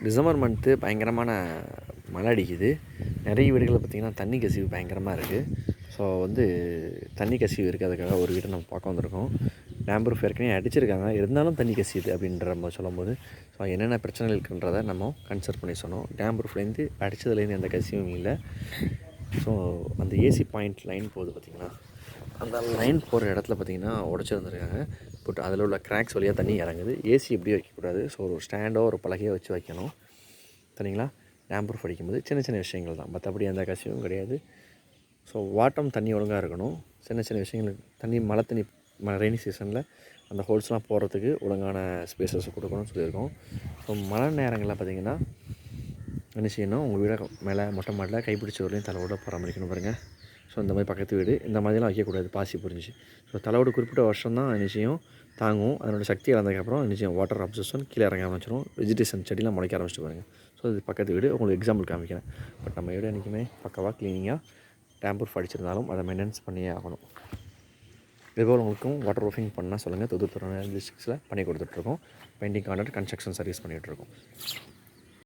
December month பயங்கரமான மழை அடிக்குது. நிறைய வீடுகளில் பார்த்திங்கன்னா தண்ணி கசிவு பயங்கரமாக இருக்குது. ஸோ தண்ணி கசிவு இருக்கிறதுக்காக ஒரு வீட்டை நம்ம பார்க்க வந்திருக்கோம். டேம் ப்ரூஃப் ஏற்கனவே அடிச்சிருக்காங்க, இருந்தாலும் தண்ணி கசியுது அப்படின்ற நம்ம சொல்லும்போது ஸோ என்னென்ன பிரச்சனைகள் இருக்குன்றதை நம்ம கன்சிடர் பண்ணி சொன்னோம். டேம் ப்ரூஃப்லேருந்து அடித்ததுலேருந்து எந்த கசிவும் இல்லை. ஸோ அந்த ஏசி பாயிண்ட் லைன் போகுது பார்த்திங்கன்னா, அந்த லைன் போகிற இடத்துல பார்த்திங்கன்னா உடச்சிருந்துருக்காங்க. பட் அதில் உள்ள கிராக்ஸ் வழியாக தண்ணி இறங்குது. ஏசி எப்படி வைக்கக்கூடாது, ஸோ ஒரு ஸ்டாண்டோ ஒரு பலகையோ வச்சு வைக்கணும். சரிங்களா? டேம் ப்ரூஃப் அடிக்கும்போது சின்ன சின்ன விஷயங்கள் தான், மற்றபடி எந்த கசிவும் கிடையாது. ஸோ வாட்டம் தண்ணி ஒழுங்காக இருக்கணும். சின்ன சின்ன விஷயங்கள் தண்ணி மழை தண்ணி ரெய்னி சீசனில் அந்த ஹோல்ஸ்லாம் போகிறதுக்கு ஒழுங்கான ஸ்பேசஸ் கொடுக்கணும்னு சொல்லியிருக்கோம். ஸோ மழை நேரங்களில் பார்த்திங்கன்னா என்ன செய்யணும், உங்கள் வீடை மேலே மொட்டை மாடியில் கைப்பிடிச்ச வரலையும் தலையோட பராமரிக்கணும் பாருங்கள். ஸோ இந்த மாதிரி பக்கத்து வீடு இந்த மாதிரிலாம் வைக்கக்கூடாது, பாசி புரிஞ்சு. ஸோ தலையோட குறிப்பிட்ட வருஷம் தான் நிச்சயம் தாங்கும். அதனோட சக்தி இழந்ததுக்கப்புறம் நிச்சயம் வாட்டர் அப்சர்ஷன் கீழே இறங்க ஆரம்பிச்சிடும். வெஜிடேஷன் செடிலாம் முளைக்க ஆரம்பிச்சிட்டு பாருங்கள். ஸோ இது பக்கத்து வீடு, உங்களுக்கு எக்ஸாம்பிள் காமிக்கிறேன். பட் நம்ம வீடு என்றைக்குமே பக்கவாக க்ளீனிங்காக டேம் ப்ரூஃப் அடிச்சிருந்தாலும் அதை மெயின்டெனன்ஸ் பண்ணியே ஆகணும். இதுபோல் உங்களுக்கும் வாட்டர் ப்ரூஃபிங் பண்ணால் சொல்லுங்கள். தூத்துக்குடி டிஸ்ட்ரிக்ஸில் பண்ணி கொடுத்துட்ருக்கோம். பெயிண்டிங் கான்ட்ராக்ட், கன்ஸ்ட்ரக்ஷன் சர்வீஸ் பண்ணிகிட்ருக்கோம்.